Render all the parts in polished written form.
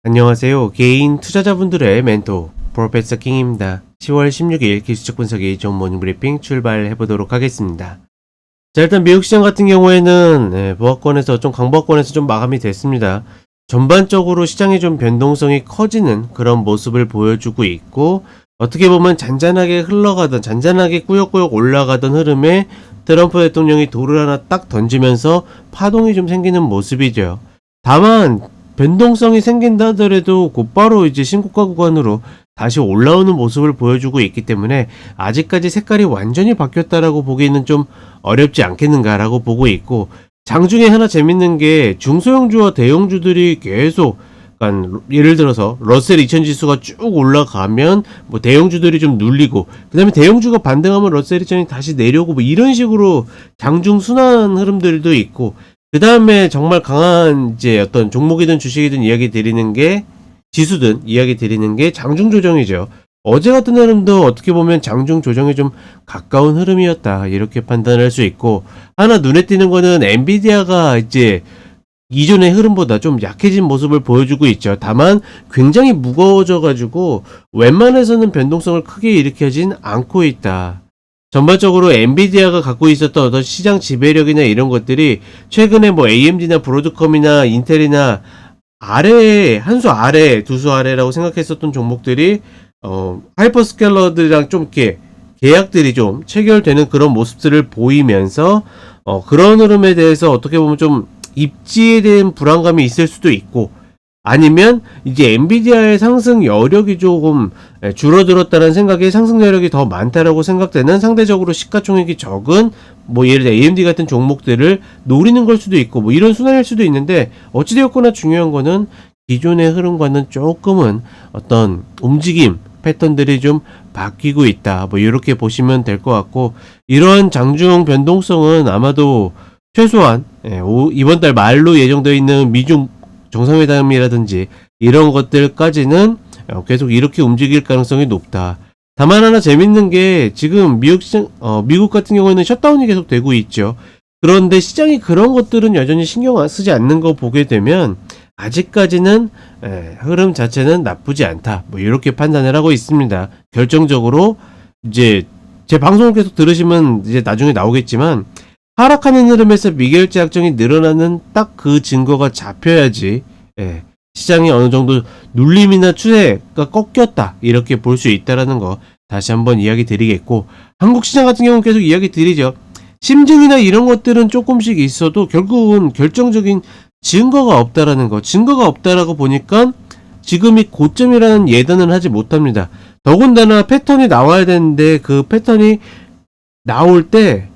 안녕하세요. 개인 투자자분들의 멘토 프로페서 킹입니다. 10월 16일 기술적 분석이 좋은 모닝 브리핑 출발해 보도록 하겠습니다. 자, 일단 미국 시장 같은 경우에는 보합권에서 강보합권에서 좀 마감이 됐습니다. 전반적으로 시장의 좀 변동성이 커지는 그런 모습을 보여주고 있고, 어떻게 보면 잔잔하게 꾸역꾸역 올라가던 흐름에 트럼프 대통령이 돌을 하나 딱 던지면서 파동이 좀 생기는 모습이죠. 다만 변동성이 생긴다 하더라도 곧바로 이제 신고가 구간으로 다시 올라오는 모습을 보여주고 있기 때문에 아직까지 색깔이 완전히 바뀌었다라고 보기에는 좀 어렵지 않겠는가라고 보고 있고, 장중에 하나 재밌는 게 중소형주와 대형주들이 계속, 그러니까 예를 들어서 러셀 2000 지수가 쭉 올라가면 뭐 대형주들이 좀 눌리고, 그 다음에 대형주가 반등하면 러셀 2000이 다시 내려오고, 뭐 이런 식으로 장중 순환 흐름들도 있고, 그 다음에 정말 강한 이제 어떤 종목이든 주식이든 이야기 드리는 게, 지수든 이야기 드리는 게 장중 조정이죠. 어제 같은 흐름도 어떻게 보면 장중 조정에 좀 가까운 흐름이었다, 이렇게 판단할 수 있고, 하나 눈에 띄는 거는 엔비디아가 이제 이전의 흐름보다 좀 약해진 모습을 보여주고 있죠. 다만 굉장히 무거워져 가지고 웬만해서는 변동성을 크게 일으키진 않고 있다. 전반적으로 엔비디아가 갖고 있었던 어떤 시장 지배력이나 이런 것들이 최근에 뭐 AMD나 브로드컴이나 인텔이나 한 수 아래, 두 수 아래라고 생각했었던 종목들이 하이퍼스케일러들이랑 좀 이렇게 계약들이 좀 체결되는 그런 모습들을 보이면서 그런 흐름에 대해서 어떻게 보면 좀 입지에 대한 불안감이 있을 수도 있고, 아니면 이제 엔비디아의 상승 여력이 조금 줄어들었다는 생각에 상승 여력이 더 많다라고 생각되는 상대적으로 시가총액이 적은 뭐 예를 들어 AMD 같은 종목들을 노리는 걸 수도 있고, 뭐 이런 순환일 수도 있는데, 어찌되었거나 중요한 거는 기존의 흐름과는 조금은 어떤 움직임 패턴들이 좀 바뀌고 있다, 뭐 이렇게 보시면 될 것 같고, 이런 장중 변동성은 아마도 최소한 이번 달 말로 예정되어 있는 미중 정상회담이라든지 이런 것들까지는 계속 이렇게 움직일 가능성이 높다. 다만 하나 재밌는 게, 지금 미국 같은 경우에는 셧다운이 계속 되고 있죠. 그런데 시장이 그런 것들은 여전히 신경 쓰지 않는 거 보게 되면 아직까지는 흐름 자체는 나쁘지 않다, 뭐 이렇게 판단을 하고 있습니다. 결정적으로 이제 제 방송을 계속 들으시면 이제 나중에 나오겠지만, 하락하는 흐름에서 미결제 약정이 늘어나는 딱 그 증거가 잡혀야지 시장이 어느 정도 눌림이나 추세가 꺾였다, 이렇게 볼 수 있다라는 거 다시 한번 이야기 드리겠고, 한국 시장 같은 경우는 계속 이야기 드리죠. 심증이나 이런 것들은 조금씩 있어도 결국은 결정적인 증거가 없다라는 거, 증거가 없다라고 보니까 지금이 고점이라는 예단을 하지 못합니다. 더군다나 패턴이 나와야 되는데 그 패턴이 나올 때,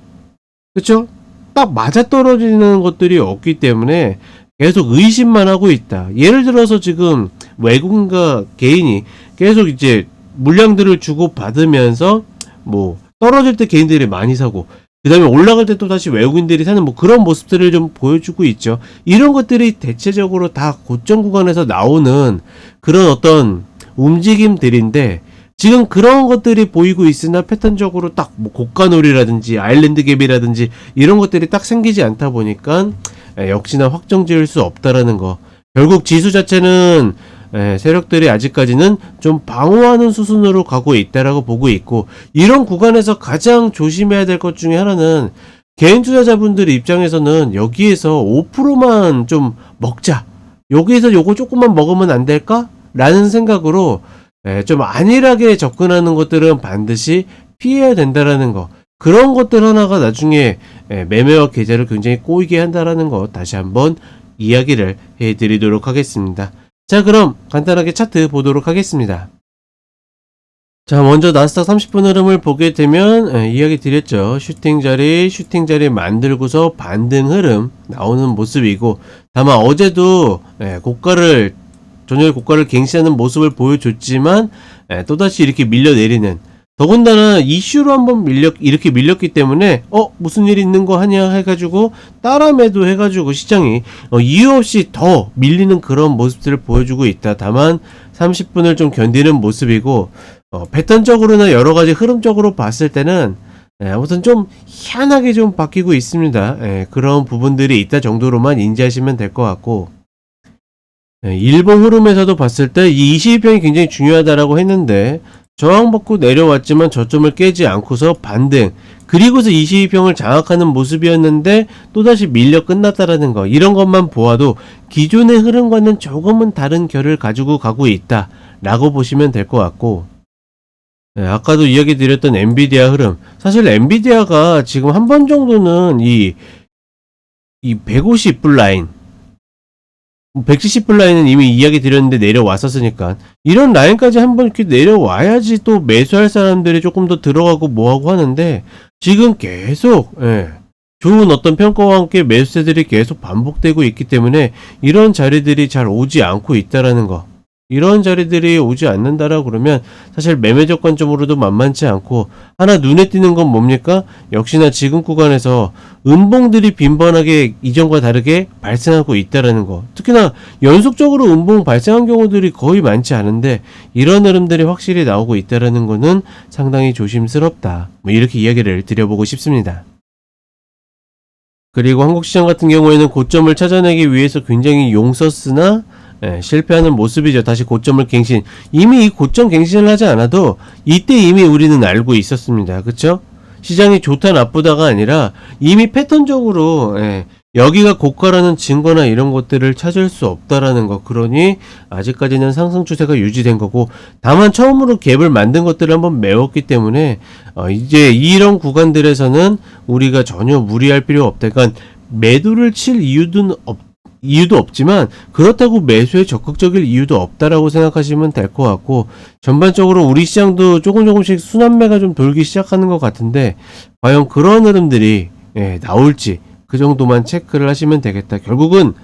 그쵸? 딱 맞아떨어지는 것들이 없기 때문에 계속 의심만 하고 있다. 예를 들어서 지금 외국인과 개인이 계속 이제 물량들을 주고 받으면서 뭐 떨어질 때 개인들이 많이 사고, 그 다음에 올라갈 때 또 다시 외국인들이 사는 뭐 그런 모습들을 좀 보여주고 있죠. 이런 것들이 대체적으로 다 고점 구간에서 나오는 그런 어떤 움직임들인데, 지금 그런 것들이 보이고 있으나 패턴적으로 딱 뭐 고가놀이라든지 아일랜드 갭이라든지 이런 것들이 딱 생기지 않다 보니까 역시나 확정 지을 수 없다라는 거. 결국 지수 자체는 세력들이 아직까지는 좀 방어하는 수순으로 가고 있다라고 보고 있고, 이런 구간에서 가장 조심해야 될 것 중에 하나는 개인 투자자분들 입장에서는 여기에서 5%만 좀 먹자, 여기에서 요거 조금만 먹으면 안 될까? 라는 생각으로 좀 안일하게 접근하는 것들은 반드시 피해야 된다라는 거. 그런 것들 하나가 나중에 매매와 계좌를 굉장히 꼬이게 한다라는 거 다시 한번 이야기를 해드리도록 하겠습니다. 자, 그럼 간단하게 차트 보도록 하겠습니다. 자, 먼저 나스닥 30분 흐름을 보게 되면 이야기 드렸죠. 슈팅 자리 만들고서 반등 흐름 나오는 모습이고, 다만 어제도 전일 고가를 갱신하는 모습을 보여줬지만 또다시 이렇게 밀려내리는, 더군다나 이슈로 한번 이렇게 밀렸기 때문에 무슨 일 있는 거 하냐 해가지고 따라 매도해가지고 시장이 이유 없이 더 밀리는 그런 모습들을 보여주고 있다. 다만 30분을 좀 견디는 모습이고, 패턴적으로나 여러가지 흐름적으로 봤을 때는 아무튼 좀 희한하게 좀 바뀌고 있습니다. 그런 부분들이 있다 정도로만 인지하시면 될 것 같고, 일본 흐름에서도 봤을 때 이 22평이 굉장히 중요하다라고 했는데 저항받고 내려왔지만 저점을 깨지 않고서 반등, 그리고서 22평을 장악하는 모습이었는데 또다시 밀려 끝났다라는 거, 이런 것만 보아도 기존의 흐름과는 조금은 다른 결을 가지고 가고 있다 라고 보시면 될 것 같고, 아까도 이야기 드렸던 엔비디아 흐름, 사실 엔비디아가 지금 한 번 정도는 이 150불 라인, 170불 라인은 이미 이야기 드렸는데 내려왔었으니까 이런 라인까지 한번 이렇게 내려와야지 또 매수할 사람들이 조금 더 들어가고 뭐하고 하는데, 지금 계속 좋은 어떤 평가와 함께 매수세들이 계속 반복되고 있기 때문에 이런 자리들이 잘 오지 않고 있다라는 거, 이런 자리들이 오지 않는다라고 그러면 사실 매매적 관점으로도 만만치 않고, 하나 눈에 띄는 건 뭡니까? 역시나 지금 구간에서 음봉들이 빈번하게 이전과 다르게 발생하고 있다라는 거. 특히나 연속적으로 음봉 발생한 경우들이 거의 많지 않은데 이런 흐름들이 확실히 나오고 있다라는 거는 상당히 조심스럽다, 뭐 이렇게 이야기를 드려보고 싶습니다. 그리고 한국시장 같은 경우에는 고점을 찾아내기 위해서 굉장히 용썼으나 실패하는 모습이죠. 다시 고점을 갱신. 이미 이 고점 갱신을 하지 않아도 이때 이미 우리는 알고 있었습니다. 그쵸? 시장이 좋다 나쁘다가 아니라 이미 패턴적으로 여기가 고가라는 증거나 이런 것들을 찾을 수 없다라는 거. 그러니 아직까지는 상승 추세가 유지된 거고, 다만 처음으로 갭을 만든 것들을 한번 메웠기 때문에 이제 이런 구간들에서는 우리가 전혀 무리할 필요 없다. 그러니까 매도를 칠 이유도 없지만 그렇다고 매수에 적극적일 이유도 없다라고 생각하시면 될 것 같고, 전반적으로 우리 시장도 조금씩 순환매가 좀 돌기 시작하는 것 같은데 과연 그런 흐름들이 나올지 그 정도만 체크를 하시면 되겠다. 결국은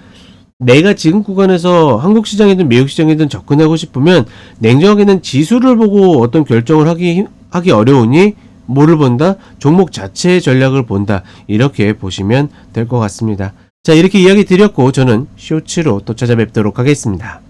내가 지금 구간에서 한국 시장이든 미국 시장이든 접근하고 싶으면 냉정하게는 지수를 보고 어떤 결정을 하기 어려우니 뭐를 본다? 종목 자체의 전략을 본다. 이렇게 보시면 될 것 같습니다. 자, 이렇게 이야기 드렸고 저는 쇼츠로 또 찾아뵙도록 하겠습니다.